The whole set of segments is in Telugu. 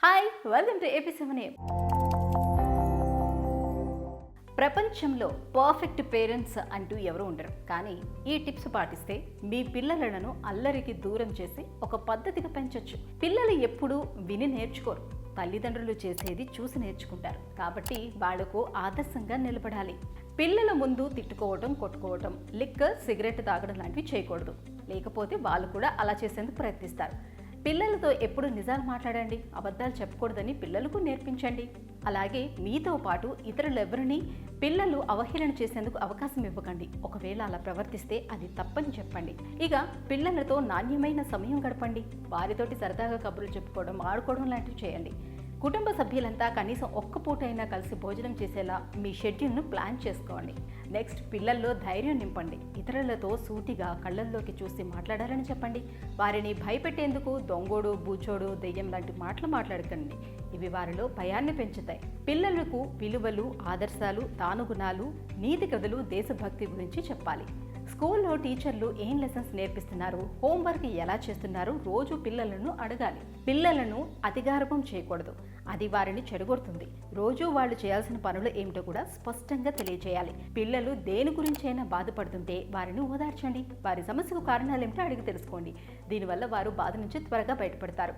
Hi, welcome to AP7A. ప్రపంచంలో పర్ఫెక్ట్ పేరెంట్స్ అంటూ ఎవరు ఉండరు. కానీ ఈ టిప్స్ పాటిస్తే మీ పిల్లలను అల్లరికి దూరం చేసి ఒక పద్ధతిగా పెంచొచ్చు. పిల్లలు ఎప్పుడూ విని నేర్చుకోరు, తల్లిదండ్రులు చేసేది చూసి నేర్చుకుంటారు. కాబట్టి వాళ్లకు ఆదర్శంగా నిలబడాలి. పిల్లల ముందు తిట్టుకోవడం, కొట్టుకోవడం, లిక్కర్, సిగరెట్ తాగడం లాంటివి చేయకూడదు. లేకపోతే వాళ్ళు కూడా అలా చేసేందుకు ప్రయత్నిస్తారు. పిల్లలతో ఎప్పుడు నిజాలు మాట్లాడండి, అబద్ధాలు చెప్పకూడదని పిల్లలకు నేర్పించండి. అలాగే మీతో పాటు ఇతరులెవరిని పిల్లలు అవహేళన చేసేందుకు అవకాశం ఇవ్వకండి. ఒకవేళ అలా ప్రవర్తిస్తే అది తప్పని చెప్పండి. ఇక పిల్లలతో నాణ్యమైన సమయం గడపండి. వారితోటి సరదాగా కబుర్లు చెప్పుకోవడం, ఆడుకోవడం లాంటివి చేయండి. కుటుంబ సభ్యులంతా కనీసం ఒక్క పూటైనా కలిసి భోజనం చేసేలా మీ షెడ్యూల్ను ప్లాన్ చేసుకోండి. నెక్స్ట్, పిల్లల్లో ధైర్యం నింపండి. ఇతరులతో సూటిగా కళ్ళల్లోకి చూసి మాట్లాడాలని చెప్పండి. వారిని భయపెట్టేందుకు దొంగోడు, బూచోడు, దెయ్యం లాంటి మాటలు మాట్లాడకండి. ఇవి వారిలో భయాన్ని పెంచుతాయి. పిల్లలకు విలువలు, ఆదర్శాలు, తానుగుణాలు, నీతి కథలు, దేశభక్తి గురించి చెప్పాలి. స్కూల్లో టీచర్లు ఏం లెసన్స్ నేర్పిస్తున్నారు, హోంవర్క్ ఎలా చేస్తున్నారు రోజు పిల్లలను అడగాలి. పిల్లలను అతిగారపం చేయకూడదు, అది వారిని చెడగొడుతుంది. రోజు వాళ్ళు చేయాల్సిన పనులు ఏమిటో కూడా స్పష్టంగా తెలియజేయాలి. పిల్లలు దేని గురించైనా బాధపడుతుంటే వారిని ఓదార్చండి. వారి సమస్యకు కారణాలు ఏమిటో అడిగి తెలుసుకోండి. దీనివల్ల వారు బాధ నుంచి త్వరగా బయటపడతారు.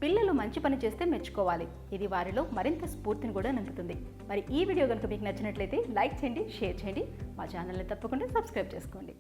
పిల్లలు మంచి పని చేస్తే మెచ్చుకోవాలి. ఇది వారిలో మరింత స్ఫూర్తిని కూడా నింపుతుంది. మరి ఈ వీడియో కనుక మీకు నచ్చినట్లయితే లైక్ చేయండి, షేర్ చేయండి. మా ఛానల్ని తప్పకుండా సబ్స్క్రైబ్ చేసుకోండి.